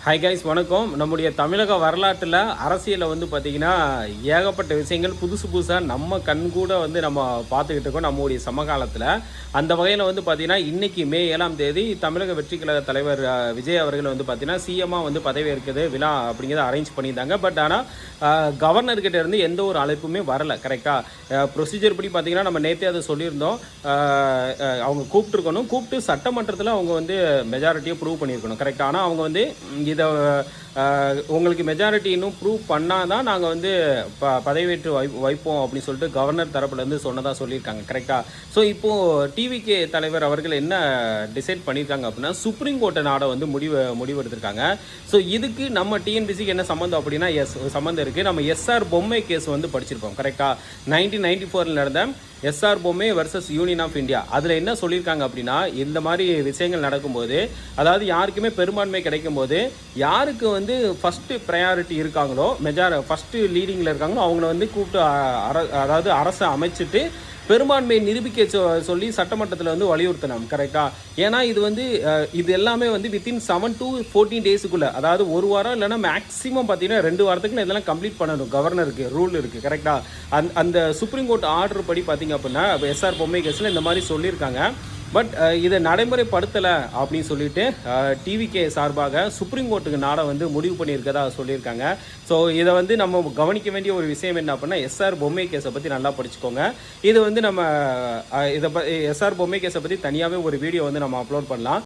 Hi guys, வணக்கம். நம்முடைய தமிழக வரலாற்றில் அரசியலில் வந்து பார்த்திங்கன்னா ஏகப்பட்ட விஷயங்கள் புதுசு புதுசாக நம்ம கண் கூட வந்து நம்ம பார்த்துக்கிட்டு இருக்கோம் நம்முடைய சமகாலத்தில். அந்த வகையில் வந்து பார்த்திங்கன்னா இன்றைக்கி மே 7ஆம் தேதி தமிழக வெற்றி கழக தலைவர் விஜய் அவர்கள் வந்து பார்த்திங்கன்னா சிஎம்மாக வந்து பதவி ஏற்கிறது விழா அப்படிங்கிறத அரேஞ்ச் பண்ணியிருந்தாங்க. பட் ஆனால் கவர்னர்கிட்ட இருந்து எந்த ஒரு அழைப்புமே வரலை. கரெக்டாக ப்ரொசீஜர் படி பார்த்திங்கன்னா நம்ம நேற்றே அதை சொல்லியிருந்தோம். அவங்க கூப்பிட்டு சட்டமன்றத்தில் அவங்க வந்து மெஜாரிட்டியை ப்ரூவ் பண்ணியிருக்கணும். கரெக்டாக. ஆனால் அவங்க வந்து இதை உங்களுக்கு மெஜாரிட்டி இன்னும் ப்ரூவ் பண்ணால் தான் நாங்கள் வந்து பதவியேற்று வைப்போம் அப்படின்னு சொல்லிட்டு கவர்னர் தரப்புலேருந்து சொன்னதாக சொல்லியிருக்காங்க. கரெக்டாக. ஸோ இப்போது டிவிகே தலைவர் அவர்கள் என்ன டிசைட் பண்ணியிருக்காங்க அப்படின்னா சுப்ரீம் கோர்ட்டை நாட வந்து முடிவெடுத்திருக்காங்க. ஸோ இதுக்கு நம்ம டிஎன்பிசிக்கு என்ன சம்மந்தம் அப்படின்னா சம்மந்தம் இருக்குது. நம்ம எஸ்ஆர் பொம்மை கேஸ் வந்து படிச்சிருப்போம். கரெக்டாக. 1994 நடந்த எஸ்ஆர் பொம்மை வர்சஸ் யூனியன் ஆஃப் இந்தியா. அதில் என்ன சொல்லியிருக்காங்க அப்படின்னா இந்த மாதிரி விஷயங்கள் நடக்கும்போது, அதாவது யாருக்குமே பெரும்பான்மை கிடைக்கும் போது யாருக்கு வந்து ஃபஸ்ட்டு ப்ரையாரிட்டி இருக்காங்களோ, ஃபஸ்ட்டு லீடிங்கில் இருக்காங்களோ அவங்கள வந்து கூப்பிட்டு அதாவது அரசை அமைச்சிட்டு பெரும்பான்மையை நிரூபிக்க சொல்லி சட்டமன்றத்தில் வந்து வலியுறுத்தணும். கரெக்டாக. ஏன்னா இது வந்து இது எல்லாமே வந்து வித்தின் 7 to 14 டேஸுக்குள்ளே, அதாவது ஒரு வாரம் இல்லைன்னா மேக்ஸிமம் பார்த்தீங்கன்னா 2 வாரத்துக்குள்ள இதெல்லாம் கம்ப்ளீட் பண்ணணும். கவர்னருக்கு ரூல் இருக்குது. கரெக்டாக. அந்த சுப்ரீம் கோர்ட் ஆர்டர் படி பார்த்தீங்க அப்படின்னா எஸ்ஆர் பொம்மை கேஸில் இந்த மாதிரி சொல்லியிருக்காங்க. பட் இதை நடைமுறைப்படுத்தலை அப்படின்னு சொல்லிட்டு டிவிகே சார்பாக சுப்ரீம் கோர்ட்டுக்கு நாட வந்து முடிவு பண்ணியிருக்கதா சொல்லியிருக்காங்க. ஸோ இதை வந்து நம்ம கவனிக்க வேண்டிய ஒரு விஷயம் என்ன அப்படின்னா எஸ்ஆர் பொம்மை கேஸை பற்றி நல்லா படிச்சுக்கோங்க. இது வந்து நம்ம எஸ்ஆர் பொம்மை கேஸை பற்றி தனியாகவே ஒரு வீடியோ வந்து நம்ம அப்லோட் பண்ணலாம்.